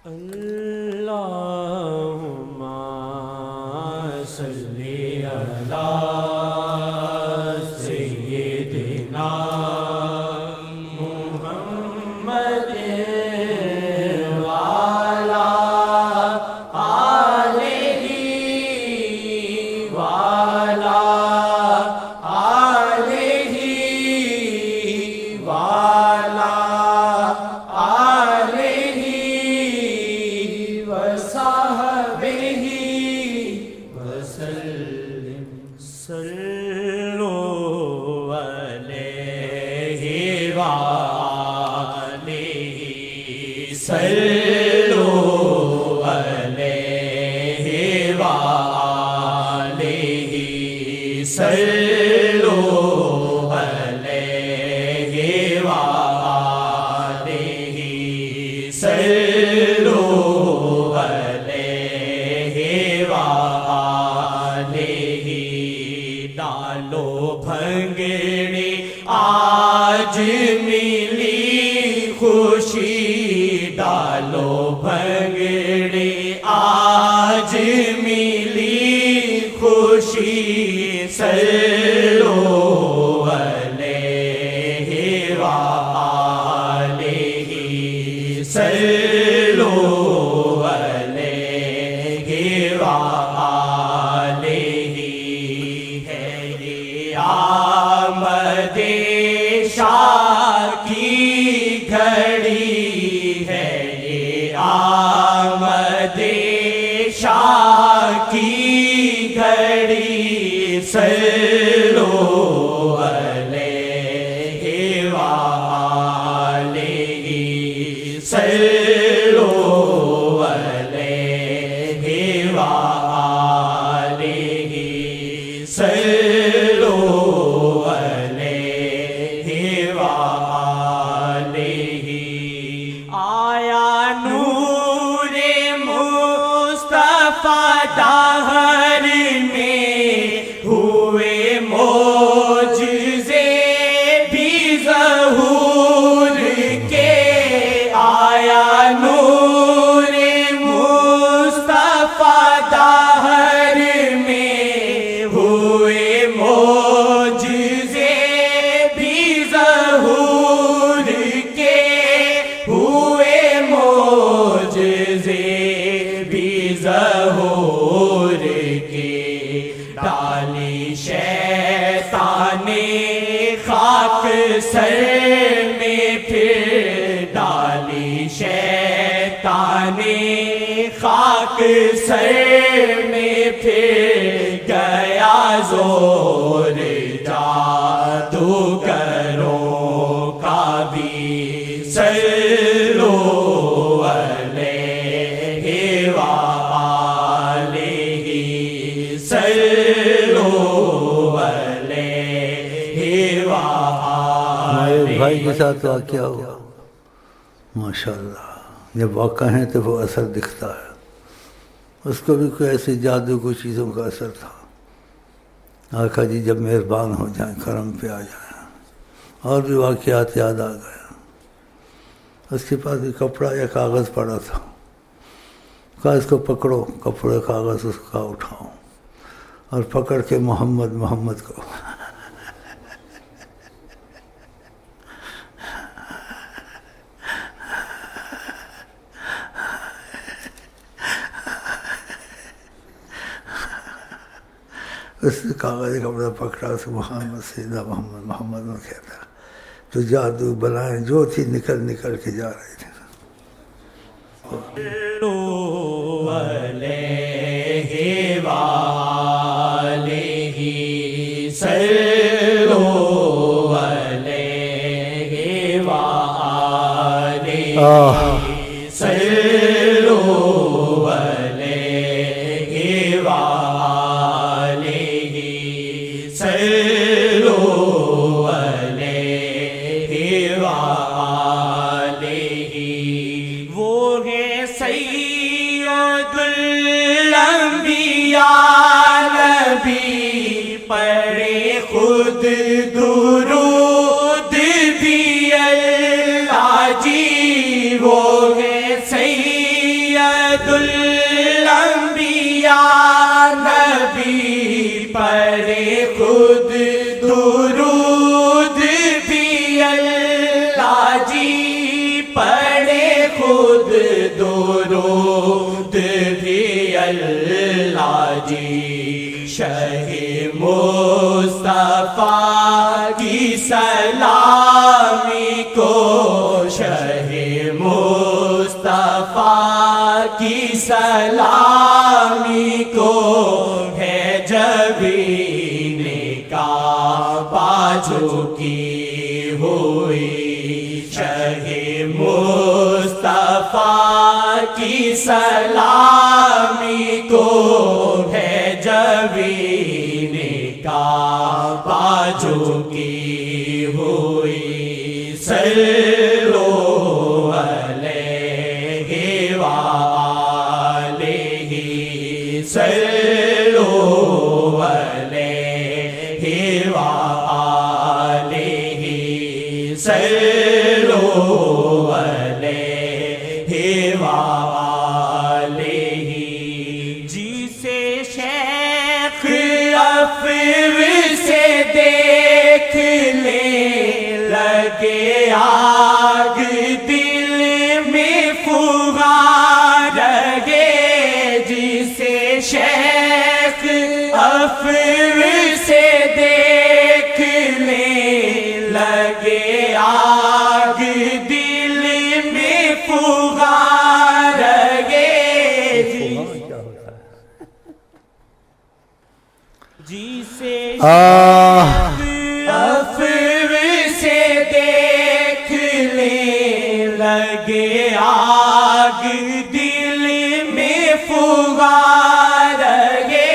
اللہم صلی علی سیدنا محمد وعلی آلہ وعلی آلہ وعلی وصحبہ وسلم صلو علیہ وآلہ صلو علیہ وآلہ صلو علیہ وآلہ صلو ڈالو بھنگڑی آج ملی خوشی ڈالو بھنگڑی آج ملی خوشی صلو علیہ وآلہ صلو علیہ وآلہ آمد شاہ کی گھڑی ہے یہ آمد شاہ کی گھڑی صلو علیہ وآلہ صلو علیہ وآلہ صلو دہر میں ہوئے معجزے بھی ظہور کے آیا نور مصطفیٰ دہر میں ہوئے معجزے بھی ظہور کے ہوئے معجزے بھی ظہور کے ڈالی شیطان خاک سر میں پھر ڈالی شیطان خاک سر میں پھر گیا زور جادوگروں کا بھی صلو علیہ وآلہ صلو علیہ وآلہ۔ بھائی کے ساتھ واقعہ ہوا ماشاءاللہ، جب واقع ہیں تو وہ اثر دکھتا ہے، اس کو بھی کوئی ایسی جادو کو چیزوں کا اثر تھا۔ آقا جی جب مہربان ہو جائیں، کرم پہ آ جائیں، اور بھی واقعات یاد آ گئے۔ اس کے پاس بھی کپڑا یا کاغذ پڑا تھا، کہا اس کو پکڑو، کپڑے کاغذ اس کا اٹھاؤ اور پکڑ کے محمد محمد کو اس نے کاغذ کپڑا پکڑا، اس محمد سیدھا محمد محمد میں کہتا تو جادو بلائیں جو تھی نکل نکل کے جا رہی تھی۔ صلو علیہ وآلہ صلو علیہ وآلہ صلو علیہ وآلہ صلو علیہ وآلہ۔ وہ ہے سید الانبیاء نبی، پڑھے خود درود بھی اللہ جی، وہ ہے سید پڑھے خود درود بھی اللہ جی پڑھے خود درود بھی اللہ جی شہ مصطفیٰ کی سلامی کو شہ مصطفیٰ کی سلامی کو ہے جبین کعبہ جھکی ہوئی شہ مصطفیٰ کی سلامی کو ہے جبین کعبہ جھکی ہوئی صلو علیہ وآلہ صلو علیہ وآلہ صلو علیہ وآلہ جسے شیخ افو سے دیکھ لے لگے آگ دل میں فغار رہے جسے شیخ افو سے دیکھ لے لگے آگ دل میں فغار رہے جسے افو سے دیکھ لے لگے آگ دل میں فغار رہے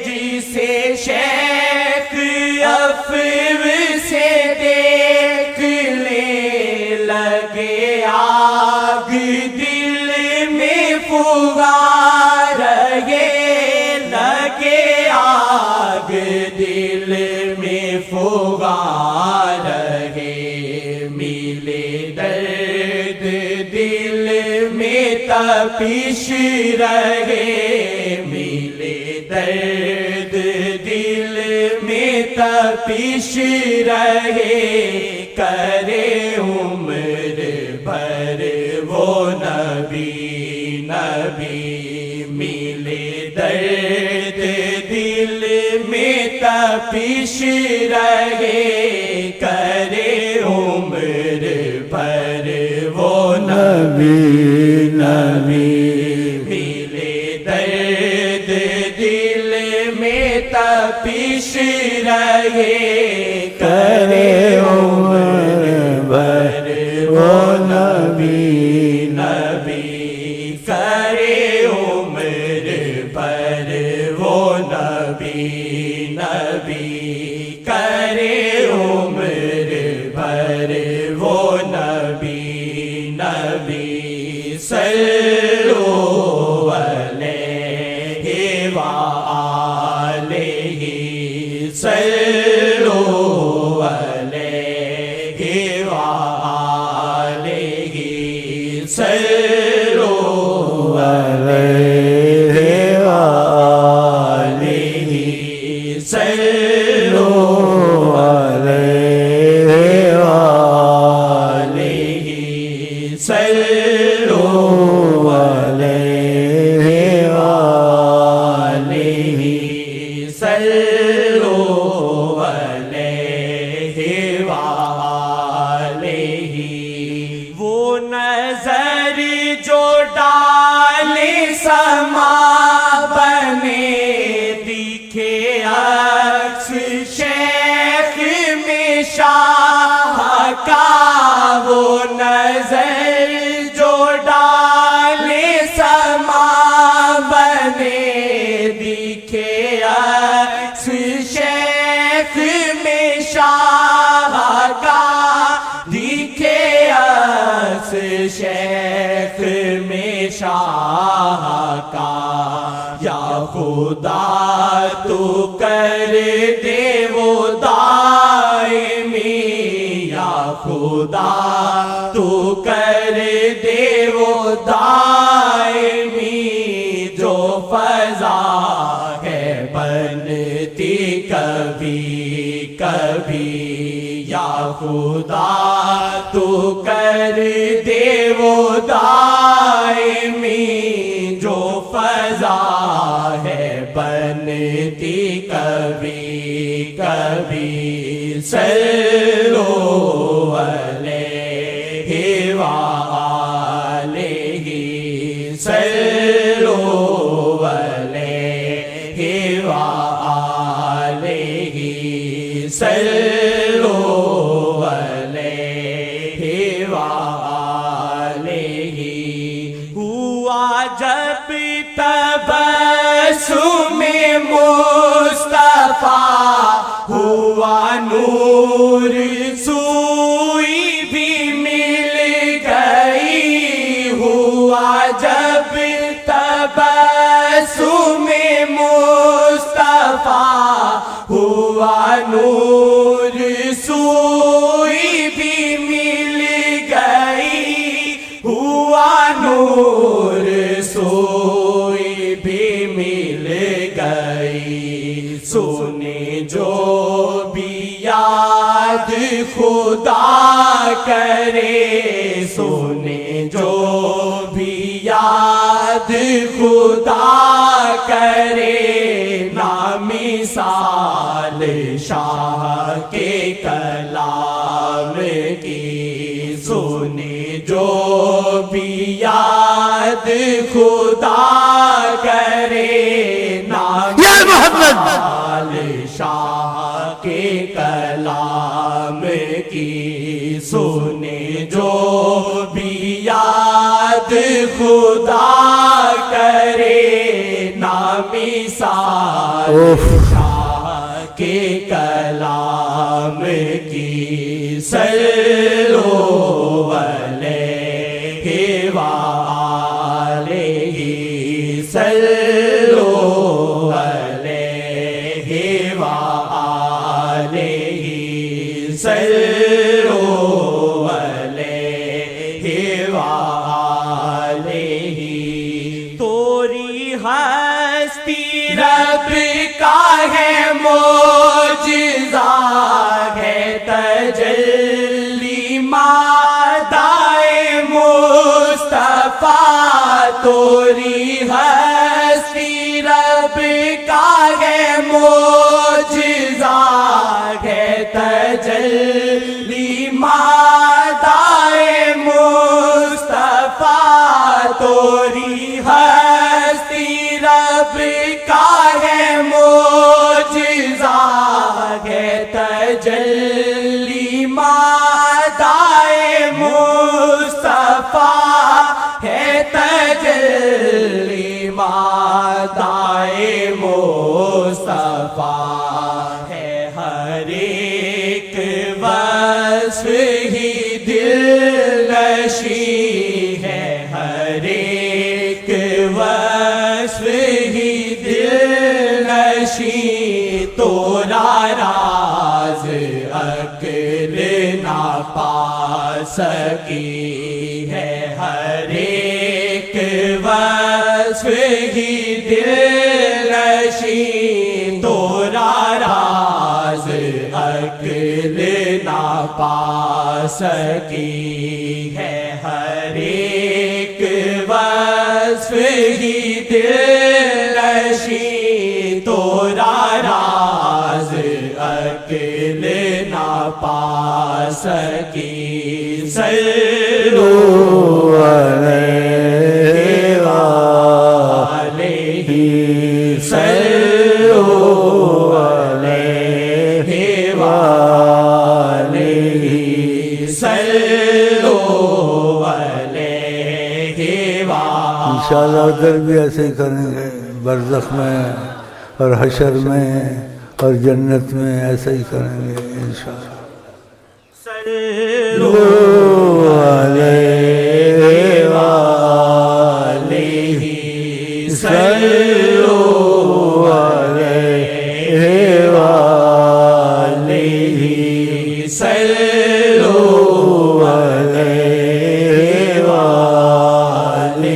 جسے شیخ افو سے دیکھ لے لگے آگ دل میں فغار رہے لگے آگ دل میں فغار رہے ملے درد دل میں تپش رہے ملے درد دل میں تپش رہے کرے عمر بھر وہ نبی نبی ملے درد دل میں تپش رہے کرے عمر بھر وہ نبی نبی ملے درد دل میں تپش رہے کرے عمر بھر وہ نبی نبی کرے عمر بھر وہ نبی نبی کرے عمر بھر وہ نبی نبی صلو علیہ وآلہ صلو علیہ وآلہ صلو علیہ وآلہ صلو علیہ وآلہ صلو علیہ وآلہ صلو علیہ وآلہ وہ نظر جو ڈالے سما بنے دکھے عکس شیخ میں شاہ کا وہ نظر جو ڈالے سما بنے دکھے عکس شیخ میں شاہ کا دکھے عکس شیخ میں شاہ کا یا خدا تو کر دے وہ دائمی یا خدا تو کر دے وہ دائمی جو فضا ہے بنتی کبھی یا خدا تو کر دے وہ دائمی جو فضا ہے بنتی کبھی کبھی صلو علیہ وآلہ صلو علیہ وآلہ صلو علیہ وآلہ ہوا جب تبسم مصطفیٰ ہوا نور سوئی بھی مل گئی ہوا جب تبسم مصطفیٰ ہوا نور سوئی بھی مل گئی ہوا نور سوئی بھی مل گئی سنے جو بھی یاد خدا کرے سنے جو بھی یاد خدا کرے نامثال شاہ کے کلام کی سنے جو بھی یاد خدا کرے نامثال شاہ کے کلام کی سنے جو بھی یاد خدا کرے نامثال شاہ کے کلام کی صلو علیہ وآلہ صلو علیہ وآلہ صلو علیہ وآلہ توری ہستی رب کا ہے معجزہ ہے تجلی مادائے مصطفیٰ توری ہستی رب کا ہے معجزہ ہے تجلی مادائے مصطفیٰ توری ہستی رب کا ہے معجزہ ہے تجلی مادائے مصطفیٰ ہے تجلی مادائے مصطفیٰ ہے ہر ایک وصف ہی دل نشیں ہے ہر ایک وصف ہی دل نشیں تورا راز عقل نہ پا سکی ہے ہر ایک وصف ہی دل نشیں تورا راز عقل نہ پا سکی ہے ہر ایک وصف ہی دل نشیں تورا راز عقل نہ پا سکی صلو علیہ وآلہ صلو علیہ وآلہ صلو علیہ وآلہ انشاءاللہ ادھر بھی ایسے ہی کریں گے برزخ میں اور حشر میں اور جنت میں ایسا ہی کریں گے انشاءاللہ صلو علیہ وآلہ صلو علیہ وآلہ صلو علیہ وآلہ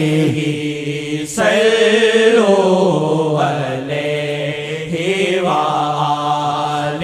صلو علیہ وآلہ